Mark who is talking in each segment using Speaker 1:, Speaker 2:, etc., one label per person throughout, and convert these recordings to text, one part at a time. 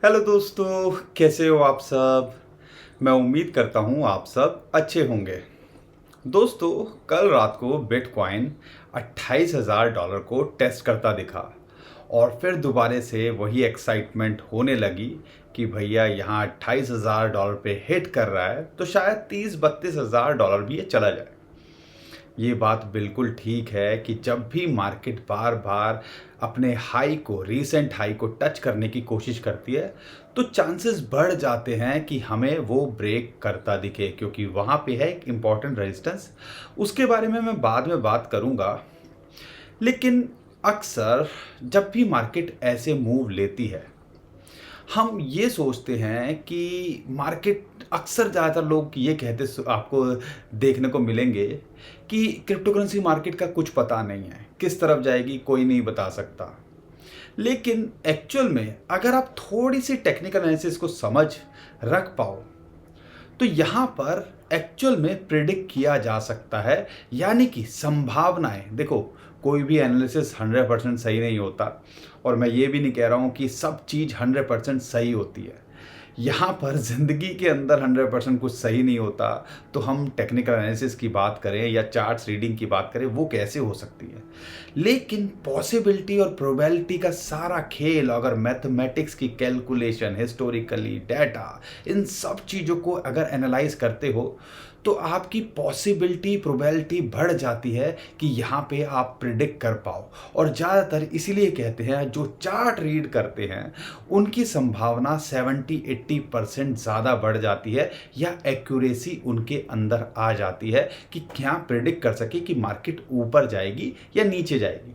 Speaker 1: Hello दोस्तों, कैसे हो आप सब। मैं उम्मीद करता हूँ आप सब अच्छे होंगे। दोस्तों, कल रात को बिटकॉइन $28,000 को टेस्ट करता दिखा और फिर दोबारा से वही एक्साइटमेंट होने लगी कि भैया यहाँ $28,000 पे हिट कर रहा है तो शायद 30-32 हज़ार डॉलर भी ये चला जाए। ये बात बिल्कुल ठीक है कि जब भी मार्केट बार बार अपने हाई को रीसेंट हाई को टच करने की कोशिश करती है तो चांसेस बढ़ जाते हैं कि हमें वो ब्रेक करता दिखे, क्योंकि वहाँ पे है एक इम्पॉर्टेंट रेजिस्टेंस। उसके बारे में मैं बाद में बात करूँगा। लेकिन अक्सर जब भी मार्केट ऐसे मूव लेती है हम ये सोचते हैं कि मार्केट, अक्सर ज़्यादातर लोग ये कहते आपको देखने को मिलेंगे कि क्रिप्टो करेंसी मार्केट का कुछ पता नहीं है, किस तरफ जाएगी कोई नहीं बता सकता। लेकिन एक्चुअल में अगर आप थोड़ी सी टेक्निकल एनालिसिस को समझ रख पाओ तो यहाँ पर एक्चुअल में प्रिडिक्ट किया जा सकता है। यानी कि संभावनाएं, देखो कोई भी एनालिसिस 100% सही नहीं होता और मैं ये भी नहीं कह रहा हूँ कि सब चीज़ 100% सही होती है। यहाँ पर ज़िंदगी के अंदर 100% कुछ सही नहीं होता। तो हम टेक्निकल एनालिसिस की बात करें या चार्ट्स रीडिंग की बात करें, वो कैसे हो सकती है। लेकिन पॉसिबिलिटी और प्रोबेबिलिटी का सारा खेल, अगर मैथमेटिक्स की कैलकुलेशन, हिस्टोरिकली डाटा, इन सब चीज़ों को अगर एनालाइज करते हो तो आपकी पॉसिबिलिटी प्रोबेबिलिटी बढ़ जाती है कि यहाँ पे आप प्रिडिक्ट कर पाओ। और ज़्यादातर इसीलिए कहते हैं जो चार्ट रीड करते हैं उनकी संभावना 70-80% ज़्यादा बढ़ जाती है, या एक्यूरेसी उनके अंदर आ जाती है कि क्या प्रिडिक्ट कर सके कि मार्केट ऊपर जाएगी या नीचे जाएगी।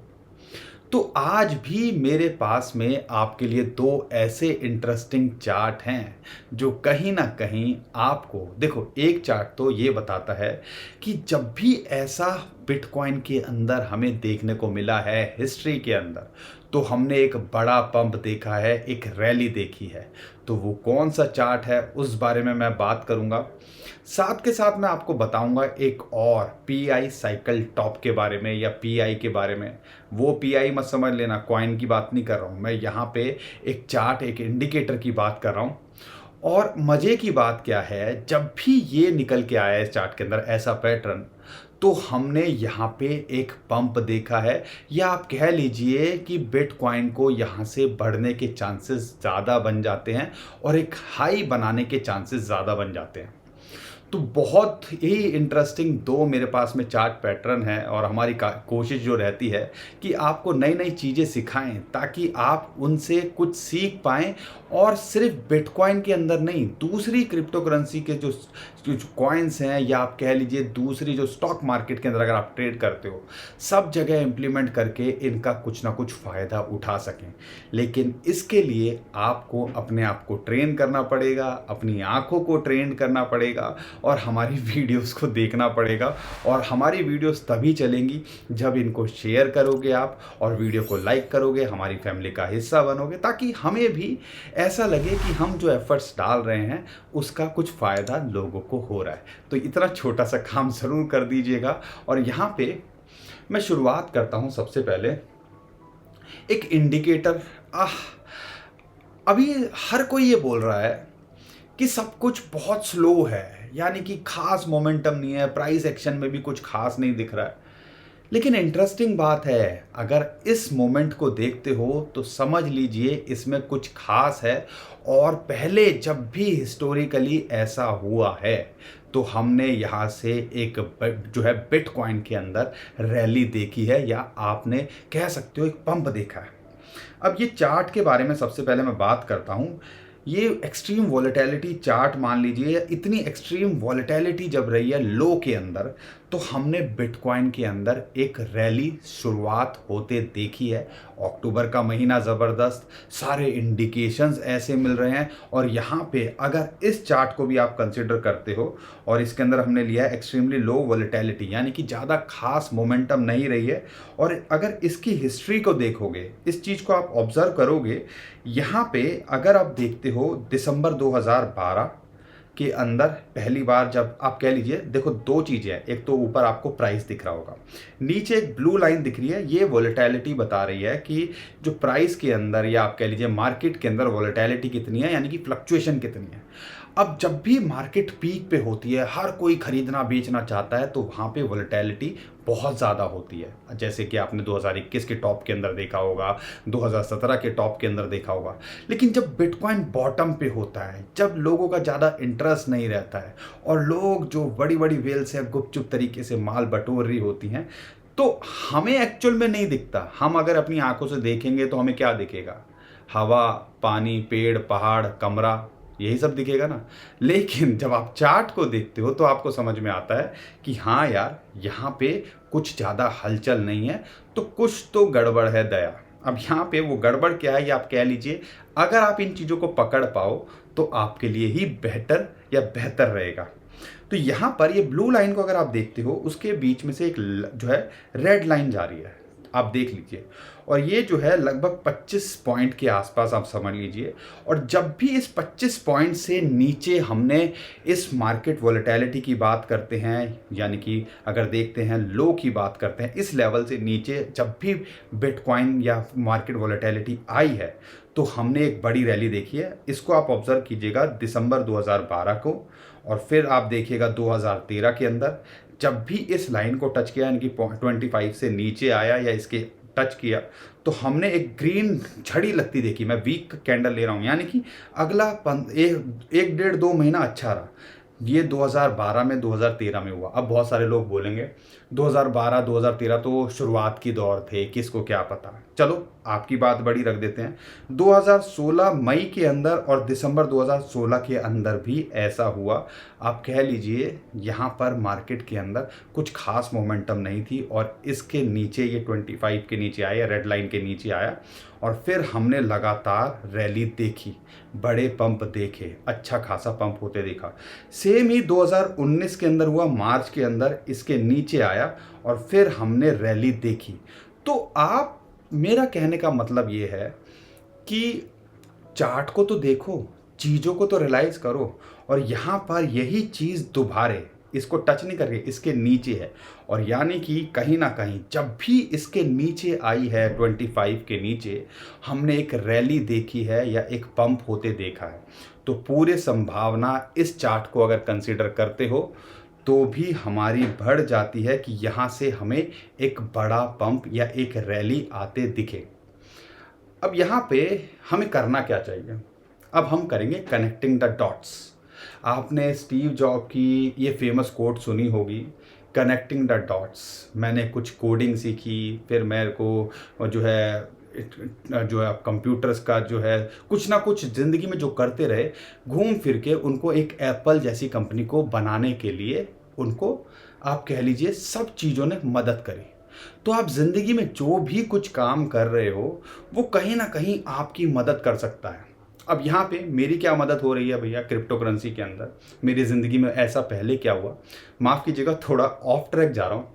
Speaker 1: तो आज भी मेरे पास में आपके लिए दो ऐसे इंटरेस्टिंग चार्ट हैं जो कहीं ना कहीं आपको, देखो एक चार्ट तो ये बताता है कि जब भी ऐसा बिटकॉइन के अंदर हमें देखने को मिला है हिस्ट्री के अंदर, तो हमने एक बड़ा पंप देखा है, एक रैली देखी है। तो वो कौन सा चार्ट है उस बारे में मैं बात करूंगा। साथ के साथ मैं आपको बताऊंगा एक और पीआई साइकिल टॉप के बारे में या पीआई के बारे में। वो पीआई मत समझ लेना, कॉइन की बात नहीं कर रहा हूँ मैं, यहाँ पे एक चार्ट, एक इंडिकेटर की बात कर रहा हूँ। और मज़े की बात क्या है, जब भी ये निकल के आया है इस चार्ट के अंदर ऐसा पैटर्न, तो हमने यहाँ पे एक पंप देखा है, या आप कह लीजिए कि बिटकॉइन को यहाँ से बढ़ने के चांसेस ज़्यादा बन जाते हैं और एक हाई बनाने के चांसेस ज़्यादा बन जाते हैं। तो बहुत ही इंटरेस्टिंग दो मेरे पास में चार्ट पैटर्न है और हमारी कोशिश जो रहती है कि आपको नई नई चीज़ें सिखाएं ताकि आप उनसे कुछ सीख पाएं। और सिर्फ बिटकॉइन के अंदर नहीं, दूसरी क्रिप्टो करेंसी के जो कॉइन्स हैं, या आप कह लीजिए दूसरी जो स्टॉक मार्केट के अंदर अगर आप ट्रेड करते हो, सब जगह इम्प्लीमेंट करके इनका कुछ ना कुछ फ़ायदा उठा सकें। लेकिन इसके लिए आपको अपने आप को ट्रेन करना पड़ेगा, अपनी आँखों को ट्रेन करना पड़ेगा और हमारी वीडियोस को देखना पड़ेगा। और हमारी वीडियोस तभी चलेंगी जब इनको शेयर करोगे आप और वीडियो को लाइक करोगे, हमारी फैमिली का हिस्सा बनोगे, ताकि हमें भी ऐसा लगे कि हम जो एफर्ट्स डाल रहे हैं उसका कुछ फ़ायदा लोगों को हो रहा है। तो इतना छोटा सा काम ज़रूर कर दीजिएगा। और यहाँ पे मैं शुरुआत करता हूँ सबसे पहले एक इंडिकेटर। अभी हर कोई ये बोल रहा है कि सब कुछ बहुत स्लो है, यानी कि खास मोमेंटम नहीं है, प्राइस एक्शन में भी कुछ खास नहीं दिख रहा है। लेकिन इंटरेस्टिंग बात है, अगर इस मोमेंट को देखते हो तो समझ लीजिए इसमें कुछ खास है। और पहले जब भी हिस्टोरिकली ऐसा हुआ है तो हमने यहाँ से एक जो है बिटकॉइन के अंदर रैली देखी है, या आपने कह सकते हो एक पंप देखा है। अब ये चार्ट के बारे में सबसे पहले मैं बात करता हूँ। ये एक्सट्रीम वॉलेटिलिटी चार्ट मान लीजिए, इतनी एक्सट्रीम वॉलेटिलिटी जब रही है लो के अंदर, तो हमने बिटकॉइन के अंदर एक रैली शुरुआत होते देखी है। अक्टूबर का महीना ज़बरदस्त, सारे इंडिकेशंस ऐसे मिल रहे हैं। और यहाँ पे अगर इस चार्ट को भी आप कंसिडर करते हो और इसके अंदर हमने लिया है एक्सट्रीमली लो वॉलेटिलिटी, यानी कि ज़्यादा खास मोमेंटम नहीं रही है। और अगर इसकी हिस्ट्री को देखोगे, इस चीज़ को आप ऑब्जर्व करोगे, यहाँ पे अगर आप देखते हो दिसंबर 2012, के अंदर पहली बार जब आप कह लीजिए, देखो दो चीज़ें हैं, एक तो ऊपर आपको प्राइस दिख रहा होगा, नीचे एक ब्लू लाइन दिख रही है, ये वॉलेटिलिटी बता रही है कि जो प्राइस के अंदर या आप कह लीजिए मार्केट के अंदर वॉलेटिलिटी कितनी है, यानी कि फ्लक्चुएशन कितनी है। अब जब भी मार्केट पीक पे होती है, हर कोई खरीदना बेचना चाहता है, तो वहाँ पे वॉलेटिलिटी बहुत ज़्यादा होती है। जैसे कि आपने 2021 के टॉप के अंदर देखा होगा, 2017 के टॉप के अंदर देखा होगा। लेकिन जब बिटकॉइन बॉटम पे होता है, जब लोगों का ज़्यादा इंटरेस्ट नहीं रहता है और लोग जो बड़ी बड़ी वेल से गुपचुप तरीके से माल बटोर रही होती हैं, तो हमें एक्चुअल में नहीं दिखता। हम अगर अपनी आंखों से देखेंगे तो हमें क्या दिखेगा? हवा, पानी, पेड़, पहाड़, कमरा, यही सब दिखेगा ना। लेकिन जब आप चार्ट को देखते हो तो आपको समझ में आता है कि हाँ यार, यहाँ पे कुछ ज़्यादा हलचल नहीं है, तो कुछ तो गड़बड़ है दया। अब यहाँ पे वो गड़बड़ क्या है, ये आप कह लीजिए, अगर आप इन चीज़ों को पकड़ पाओ तो आपके लिए ही बेहतर या बेहतर रहेगा। तो यहाँ पर ये ब्लू लाइन को अगर आप देखते हो, उसके बीच में से एक जो है रेड लाइन जा रही है, आप देख लीजिए, और ये जो है लगभग 25 पॉइंट के आसपास आप समझ लीजिए। और जब भी इस 25 पॉइंट से नीचे हमने इस मार्केट वॉलेटिलिटी की बात करते हैं, यानी कि अगर देखते हैं लो की बात करते हैं, इस लेवल से नीचे जब भी बिटकॉइन या मार्केट वॉलेटिलिटी आई है, तो हमने एक बड़ी रैली देखी है। इसको आप ऑब्जर्व कीजिएगा दिसंबर 2012 को, और फिर आप देखिएगा 2013 के अंदर जब भी इस लाइन को टच किया, यानी कि 25 से नीचे आया या इसके टच किया, तो हमने एक ग्रीन झड़ी लगती देखी। मैं वीक कैंडल ले रहा हूँ, यानी कि अगला एक डेढ़ दो महीना अच्छा रहा। ये 2012 में 2013 में हुआ। अब बहुत सारे लोग बोलेंगे 2012 2013 तो शुरुआत की दौर थे, किसको क्या पता। चलो आपकी बात बड़ी रख देते हैं। 2016 मई के अंदर और दिसंबर 2016 के अंदर भी ऐसा हुआ। आप कह लीजिए यहाँ पर मार्केट के अंदर कुछ खास मोमेंटम नहीं थी, और इसके नीचे ये 25 के नीचे आया, रेड लाइन के नीचे आया, और फिर हमने लगातार रैली देखी, बड़े पंप देखे, अच्छा खासा पंप होते देखा। सेम ही 2019 के अंदर हुआ, मार्च के अंदर इसके नीचे आया और फिर हमने रैली देखी। तो आप, मेरा कहने का मतलब ये है कि चार्ट को तो देखो, चीज़ों को तो रियलाइज़ करो, और यहाँ पर यही चीज़ दोबारे इसको टच नहीं करके इसके नीचे है, और यानी कि कहीं ना कहीं जब भी इसके नीचे आई है 25 के नीचे, हमने एक रैली देखी है या एक पंप होते देखा है। तो पूरे संभावना इस चार्ट को अगर कंसीडर करते हो तो भी हमारी बढ़ जाती है कि यहाँ से हमें एक बड़ा पंप या एक रैली आते दिखे। अब यहाँ पे हमें करना क्या चाहिए? अब हम करेंगे कनेक्टिंग द डॉट्स। आपने स्टीव जॉब की ये फेमस कोट सुनी होगी, कनेक्टिंग द डॉट्स। मैंने कुछ कोडिंग सीखी, फिर मेरे को जो है आप कंप्यूटर्स का जो है कुछ ना कुछ ज़िंदगी में जो करते रहे, घूम फिर के उनको एक एप्पल जैसी कंपनी को बनाने के लिए उनको आप कह लीजिए सब चीज़ों ने मदद करी। तो आप ज़िंदगी में जो भी कुछ काम कर रहे हो, वो कहीं ना कहीं आपकी मदद कर सकता है। अब यहाँ पे मेरी क्या मदद हो रही है भैया क्रिप्टो करेंसी के अंदर, मेरी ज़िंदगी में ऐसा पहले क्या हुआ, माफ़ कीजिएगा थोड़ा ऑफ ट्रैक जा रहा हूँ,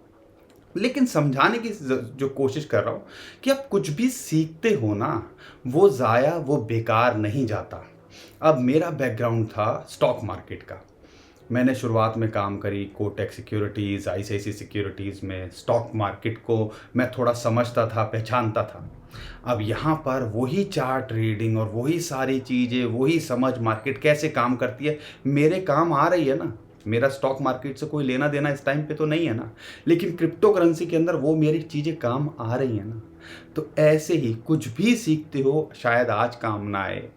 Speaker 1: लेकिन समझाने की जो कोशिश कर रहा हूँ कि आप कुछ भी सीखते हो ना, वो ज़ाया, वो बेकार नहीं जाता। अब मेरा बैकग्राउंड था स्टॉक मार्केट का। मैंने शुरुआत में काम करी कोटक सिक्योरिटीज़, आईसीआईसीआई सिक्योरिटीज़ में। स्टॉक मार्केट को मैं थोड़ा समझता था, पहचानता था। अब यहाँ पर वही चार्ट रीडिंग और वही सारी चीज़ें, वही समझ मार्केट कैसे काम करती है, मेरे काम आ रही है ना। मेरा स्टॉक मार्केट से कोई लेना देना इस टाइम पे तो नहीं है ना, लेकिन क्रिप्टो करेंसी के अंदर वो मेरी चीज़ें काम आ रही हैं ना। तो ऐसे ही कुछ भी सीखते हो, शायद आज काम ना आए।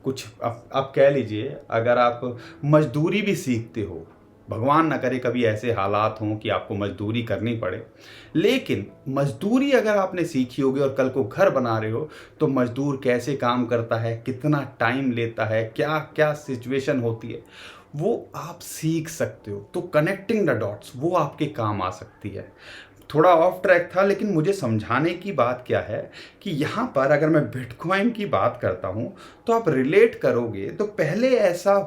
Speaker 1: कुछ आप कह लीजिए, अगर आप मजदूरी भी सीखते हो, भगवान ना करे कभी ऐसे हालात हों कि आपको मजदूरी करनी पड़े, लेकिन मजदूरी अगर आपने सीखी होगी और कल को घर बना रहे हो, तो मजदूर कैसे काम करता है, कितना टाइम लेता है, क्या क्या सिचुएशन होती है, वो आप सीख सकते हो। तो कनेक्टिंग द डॉट्स वो आपके काम आ सकती है। थोड़ा ऑफ ट्रैक था, लेकिन मुझे समझाने की बात क्या है कि यहाँ पर अगर मैं बिटकॉइन की बात करता हूँ तो आप रिलेट करोगे। तो पहले ऐसा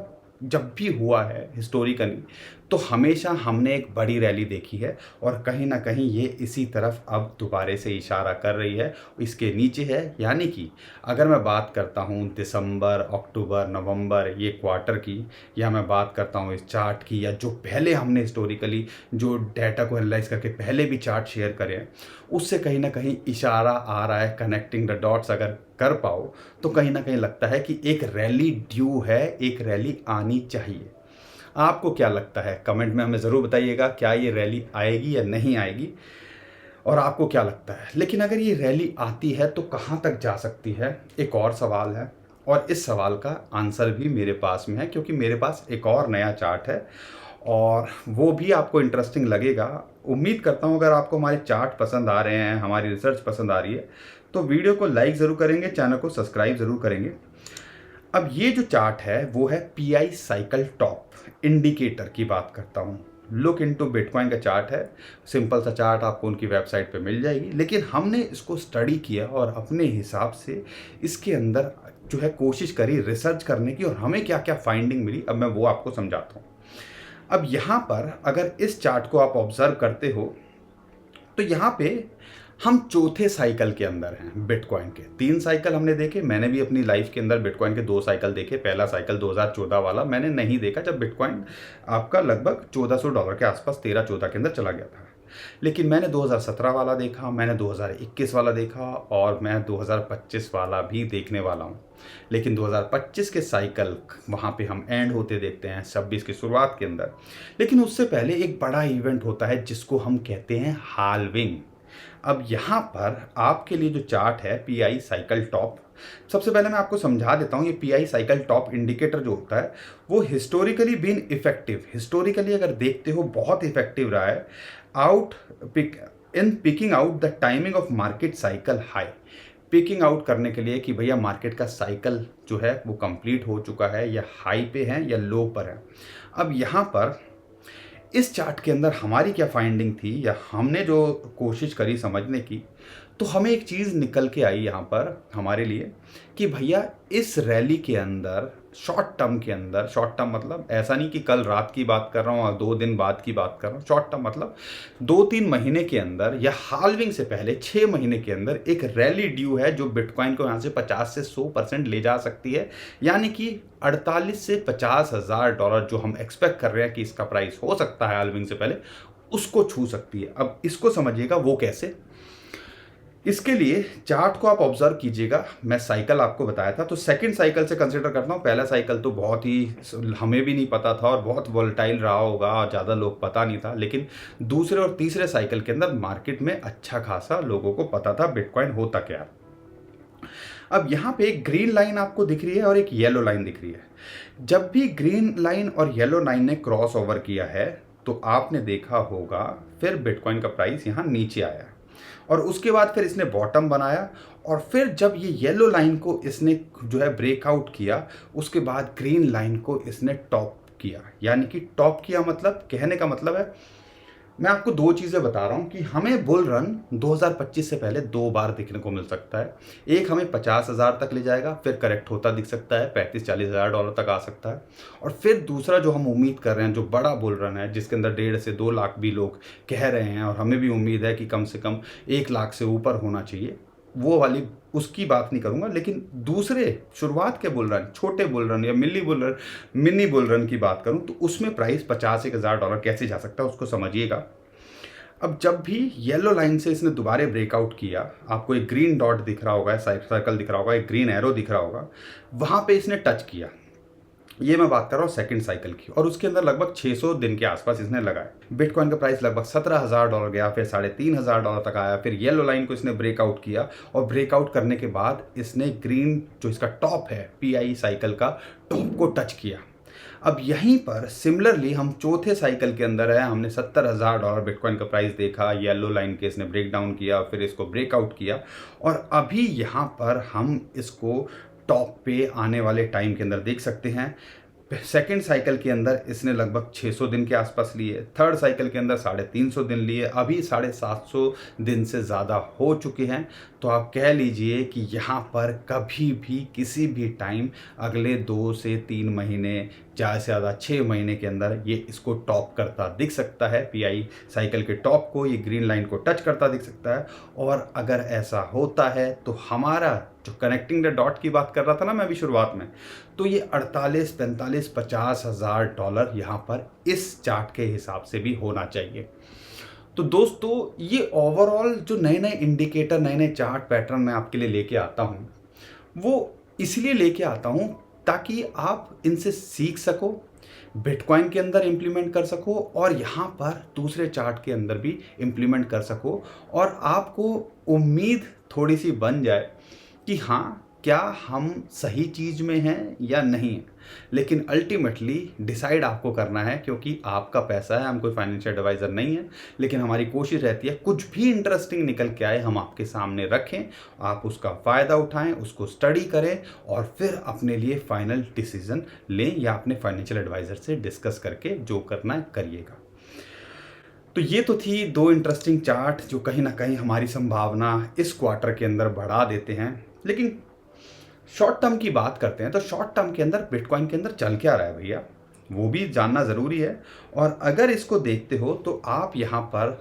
Speaker 1: जब भी हुआ है हिस्टोरिकली, तो हमेशा हमने एक बड़ी रैली देखी है और कहीं ना कहीं ये इसी तरफ अब दोबारा से इशारा कर रही है, इसके नीचे है। यानी कि अगर मैं बात करता हूँ दिसंबर, अक्टूबर, नवंबर ये क्वार्टर की, या मैं बात करता हूँ इस चार्ट की, या जो पहले हमने हिस्टोरिकली जो डाटा को एनालाइज करके पहले भी चार्ट शेयर करे हैं, उससे कहीं ना कहीं इशारा आ रहा है, कनेक्टिंग द डॉट्स अगर कर पाओ तो कहीं ना कहीं लगता है कि एक रैली ड्यू है, एक रैली आनी चाहिए। आपको क्या लगता है? कमेंट में हमें ज़रूर बताइएगा, क्या ये रैली आएगी या नहीं आएगी, और आपको क्या लगता है। लेकिन अगर ये रैली आती है तो कहाँ तक जा सकती है, एक और सवाल है। और इस सवाल का आंसर भी मेरे पास में है, क्योंकि मेरे पास एक और नया चार्ट है और वो भी आपको इंटरेस्टिंग लगेगा। उम्मीद करता हूँ अगर आपको हमारे चार्ट पसंद आ रहे हैं, हमारी रिसर्च पसंद आ रही है, तो वीडियो को लाइक ज़रूर करेंगे, चैनल को सब्सक्राइब ज़रूर करेंगे। अब ये जो चार्ट है वो है पीआई साइकिल टॉप इंडिकेटर की बात करता हूँ। लुक इनटू बिटकॉइन का चार्ट है, सिंपल सा चार्ट आपको उनकी वेबसाइट पे मिल जाएगी। लेकिन हमने इसको स्टडी किया और अपने हिसाब से इसके अंदर जो है कोशिश करी रिसर्च करने की, और हमें क्या क्या फाइंडिंग मिली अब मैं वो आपको समझाता हूँ। अब यहाँ पर अगर इस चार्ट को आप ऑब्जर्व करते हो तो यहाँ पे हम चौथे साइकिल के अंदर हैं बिटकॉइन के। 3 साइकिल हमने देखे, मैंने भी अपनी लाइफ के अंदर बिटकॉइन के 2 साइकिल देखे। पहला साइकिल 2014 वाला मैंने नहीं देखा, जब बिटकॉइन आपका लगभग $1400 के आसपास 13-14 के अंदर चला गया था। लेकिन मैंने 2017 वाला देखा, मैंने 2021 वाला देखा, और मैं 2025 वाला भी देखने वाला हूँ। लेकिन 2025 के साइकिल वहाँ पे हम एंड होते देखते हैं 26 की शुरुआत के अंदर। लेकिन उससे पहले एक बड़ा इवेंट होता है जिसको हम कहते हैं हाल्विंग। अब यहाँ पर आपके लिए जो चार्ट है पीआई साइकिल टॉप, सबसे पहले मैं आपको समझा देता हूँ। ये पीआई साइकिल टॉप इंडिकेटर जो होता है वो हिस्टोरिकली बीन इफेक्टिव, हिस्टोरिकली अगर देखते हो बहुत इफेक्टिव रहा है in picking out the timing of market cycle high. Picking out करने के लिए कि भैया मार्केट का साइकिल जो है वो कंप्लीट हो चुका है, या हाई पे है या लो पर है। अब यहाँ पर इस चार्ट के अंदर हमारी क्या फाइंडिंग थी, या हमने जो कोशिश करी समझने की, तो हमें एक चीज़ निकल के आई यहाँ पर हमारे लिए कि भैया इस रैली के अंदर शॉर्ट टर्म के अंदर, शॉर्ट टर्म मतलब ऐसा नहीं कि कल रात की बात कर रहा हूँ और 2 दिन बाद की बात कर रहा हूँ, शॉर्ट टर्म मतलब 2-3 महीने के अंदर या हाल्विंग से पहले 6 महीने के अंदर एक रैली ड्यू है जो बिटकॉइन को यहाँ से 50 से 100% ले जा सकती है। यानी कि 48 से 50 हज़ार डॉलर जो हम एक्सपेक्ट कर रहे हैं कि इसका प्राइस हो सकता है हाल्विंग से पहले, उसको छू सकती है। अब इसको समझिएगा वो कैसे। इसके लिए चार्ट को आप ऑब्जर्व कीजिएगा। मैं साइकिल आपको बताया था, तो सेकंड साइकिल से कंसीडर करता हूँ। पहला साइकिल तो बहुत ही हमें भी नहीं पता था और बहुत वोलेटाइल रहा होगा और ज़्यादा लोग पता नहीं था। लेकिन दूसरे और तीसरे साइकिल के अंदर मार्केट में अच्छा खासा लोगों को पता था बिटकॉइन होता क्या। अब यहाँ पे एक ग्रीन लाइन आपको दिख रही है और एक येलो लाइन दिख रही है। जब भी ग्रीन लाइन और येलो लाइन ने क्रॉस ओवर किया है तो आपने देखा होगा फिर बिटकॉइन का प्राइस यहाँ नीचे आया, और उसके बाद फिर इसने बॉटम बनाया, और फिर जब ये येलो लाइन को इसने जो है ब्रेकआउट किया, उसके बाद ग्रीन लाइन को इसने टॉप किया। यानी कि टॉप किया मतलब, कहने का मतलब है, मैं आपको 2 चीज़ें बता रहा हूँ कि हमें बुल रन 2025 से पहले 2 बार देखने को मिल सकता है। एक हमें 50,000 तक ले जाएगा, फिर करेक्ट होता दिख सकता है, 35-40 हज़ार डॉलर तक आ सकता है। और फिर दूसरा जो हम उम्मीद कर रहे हैं, जो बड़ा बुल रन है जिसके अंदर 1.5 से 2 लाख भी लोग कह रहे हैं, और हमें भी उम्मीद है कि कम से कम 1 लाख से ऊपर होना चाहिए, वो वाली उसकी बात नहीं करूंगा। लेकिन दूसरे शुरुआत के बुल रन, छोटे बुल रन या मिनी बुल रन की बात करूं तो उसमें प्राइस 50,000 डॉलर कैसे जा सकता है उसको समझिएगा। अब जब भी येलो लाइन से इसने दोबारा ब्रेकआउट किया, आपको एक ग्रीन डॉट दिख रहा होगा, सर्कल दिख रहा होगा, एक ग्रीन एरो दिख रहा होगा, वहां पे इसने टच किया। ये मैं बात कर रहा हूँ सेकंड साइकिल की, और उसके अंदर लगभग 600 दिन के आसपास इसने लगाया। बिटकॉइन का प्राइस लगभग 17,000 डॉलर गया, फिर 3,500 डॉलर तक आया, फिर येलो लाइन को इसने ब्रेकआउट किया, और ब्रेकआउट करने के बाद इसने ग्रीन जो इसका टॉप है पीआई साइकिल का टॉप को टच किया। अब यहीं पर सिमिलरली हम चौथे साइकिल के अंदर है, हमने 70,000 डॉलर बिटकॉइन का प्राइस देखा, येलो लाइन के इसने ब्रेक डाउन किया, फिर इसको ब्रेकआउट किया, और अभी यहाँ पर हम इसको टॉप पे आने वाले टाइम के अंदर देख सकते हैं। सेकेंड साइकिल के अंदर इसने लगभग 600 दिन के आसपास लिए, थर्ड साइकिल के अंदर 350 दिन लिए, अभी 750 दिन से ज़्यादा हो चुके हैं। तो आप कह लीजिए कि यहाँ पर कभी भी किसी भी टाइम अगले 2 से 3 महीने ज़्यादा से ज़्यादा 6 महीने के अंदर ये इसको टॉप करता दिख सकता है, पीआई साइकिल के टॉप को, ये ग्रीन लाइन को टच करता दिख सकता है। और अगर ऐसा होता है तो हमारा जो कनेक्टिंग द डॉट की बात कर रहा था ना मैं अभी शुरुआत में, तो ये 48, 45, 50 हज़ार डॉलर यहाँ पर इस चार्ट के हिसाब से भी होना चाहिए। तो दोस्तों ये ओवरऑल जो नए नए इंडिकेटर, नए नए चार्ट पैटर्न मैं आपके लिए लेके आता हूँ, वो इसलिए लेके आता हूँ ताकि आप इनसे सीख सको, बिटकॉइन के अंदर इम्प्लीमेंट कर सको और यहाँ पर दूसरे चार्ट के अंदर भी इम्प्लीमेंट कर सको, और आपको उम्मीद थोड़ी सी बन जाए कि हाँ, क्या हम सही चीज़ में हैं या नहीं है। लेकिन अल्टीमेटली डिसाइड आपको करना है, क्योंकि आपका पैसा है, हम कोई फाइनेंशियल एडवाइज़र नहीं है। लेकिन हमारी कोशिश रहती है कुछ भी इंटरेस्टिंग निकल के आए हम आपके सामने रखें, आप उसका फ़ायदा उठाएं, उसको स्टडी करें और फिर अपने लिए फाइनल डिसीजन लें, या अपने फाइनेंशियल एडवाइज़र से डिस्कस करके जो करना है करिएगा। तो ये तो थी 2 इंटरेस्टिंग चार्ट जो कहीं ना कहीं हमारी संभावना इस क्वार्टर के अंदर बढ़ा देते हैं। लेकिन शॉर्ट टर्म की बात करते हैं, तो शॉर्ट टर्म के अंदर बिटकॉइन के अंदर चल क्या रहा है भैया, वो भी जानना ज़रूरी है। और अगर इसको देखते हो तो आप यहाँ पर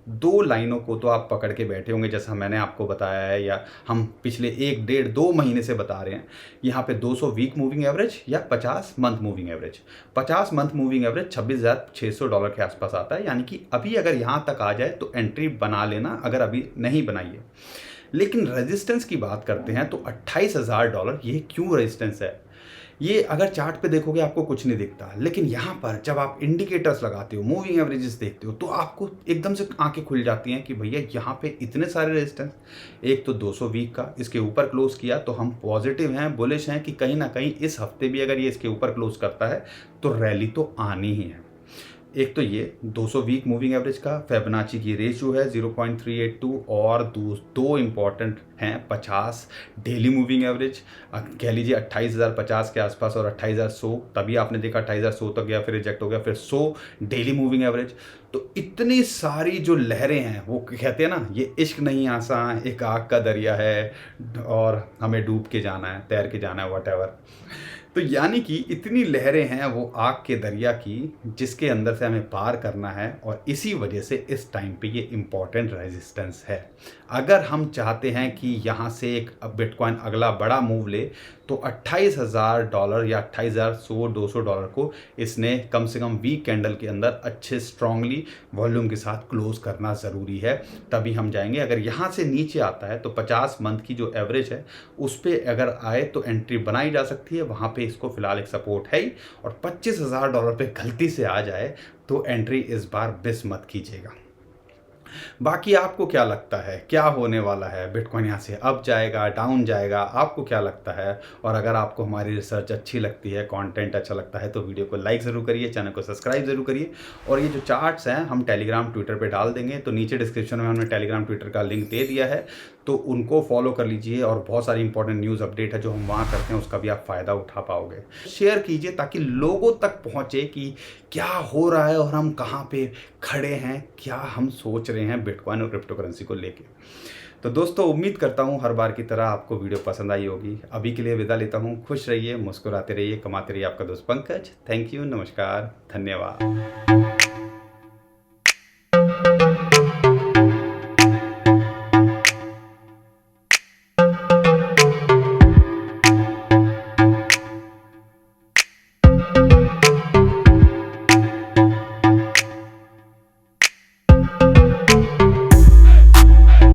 Speaker 1: 2 लाइनों को तो आप पकड़ के बैठे होंगे, जैसा मैंने आपको बताया है या हम पिछले 1, 1.5, 2 महीने से बता रहे हैं। यहाँ पे 200 वीक मूविंग एवरेज या 50 month moving average. 50 month moving average $26,600 के आसपास आता है, यानी कि अभी अगर यहाँ तक आ जाए तो एंट्री बना लेना, अगर अभी नहीं बनाई है। लेकिन रेजिस्टेंस की बात करते हैं तो $28,000, ये क्यों रेजिस्टेंस है? ये अगर चार्ट पे देखोगे आपको कुछ नहीं दिखता, लेकिन यहाँ पर जब आप इंडिकेटर्स लगाते हो, मूविंग एवरेजेस देखते हो, तो आपको एकदम से आंखें खुल जाती हैं कि भैया यहाँ पे इतने सारे रेजिस्टेंस। एक तो 200 वीक का इसके ऊपर क्लोज किया, तो हम पॉजिटिव हैं, बुलिश हैं कि कहीं ना कहीं इस हफ्ते भी अगर ये इसके ऊपर क्लोज करता है तो रैली तो आनी ही है। एक तो ये 200 वीक मूविंग एवरेज का फिबोनाची की रेशियो है 0.382, और दो इंपॉर्टेंट हैं 50 डेली मूविंग एवरेज, कह लीजिए 28,050 के आसपास और 28,100, तभी आपने देखा 28,100 तक गया, फिर रिजेक्ट हो गया, फिर 100 डेली मूविंग एवरेज। तो इतनी सारी जो लहरें हैं, वो कहते हैं ना, ये इश्क नहीं आसान, एक आग का दरिया है और हमें डूब के जाना है, तैर के जाना है, वट। तो यानी कि इतनी लहरें हैं वो आग के दरिया की, जिसके अंदर से हमें पार करना है, और इसी वजह से इस टाइम पे ये इम्पॉर्टेंट रेजिस्टेंस है। अगर हम चाहते हैं कि यहाँ से एक बिटकॉइन अगला बड़ा मूव ले, तो $28,000 या $28,100-200 को इसने कम से कम वीक कैंडल के अंदर अच्छे स्ट्रांगली वॉल्यूम के साथ क्लोज करना ज़रूरी है, तभी हम जाएंगे। अगर यहाँ से नीचे आता है तो 50 मंथ की जो एवरेज है उस पर अगर आए तो एंट्री बनाई जा सकती है, वहाँ पे इसको फिलहाल एक सपोर्ट है ही। और $25,000 पे गलती से आ जाए तो एंट्री इस बार मिस मत कीजिएगा। बाकी आपको क्या लगता है क्या होने वाला है? बिटकॉइन यहाँ से अप जाएगा, डाउन जाएगा? आपको क्या लगता है? और अगर आपको हमारी रिसर्च अच्छी लगती है, कंटेंट अच्छा लगता है, तो वीडियो को लाइक ज़रूर करिए, चैनल को सब्सक्राइब ज़रूर करिए। और ये जो चार्ट्स हैं हम टेलीग्राम, ट्विटर पे डाल देंगे, तो नीचे डिस्क्रिप्शन में हमने टेलीग्राम, ट्विटर का लिंक दे दिया है, तो उनको फॉलो कर लीजिए। और बहुत सारी इंपॉर्टेंट न्यूज़ अपडेट है जो हम वहाँ करते हैं, उसका भी आप फ़ायदा उठा पाओगे। शेयर कीजिए ताकि लोगों तक पहुँचे कि क्या हो रहा है और हम कहाँ पे खड़े हैं, क्या हम सोच रहे हैं बिटकॉइन और क्रिप्टो करेंसी को लेके। तो दोस्तों, उम्मीद करता हूँ हर बार की तरह आपको वीडियो पसंद आई होगी। अभी के लिए विदा लेता हूँ। खुश रहिए, मुस्कुराते रहिए, कमाते रहिए। आपका दोस्त पंकज। थैंक यू, नमस्कार, धन्यवाद।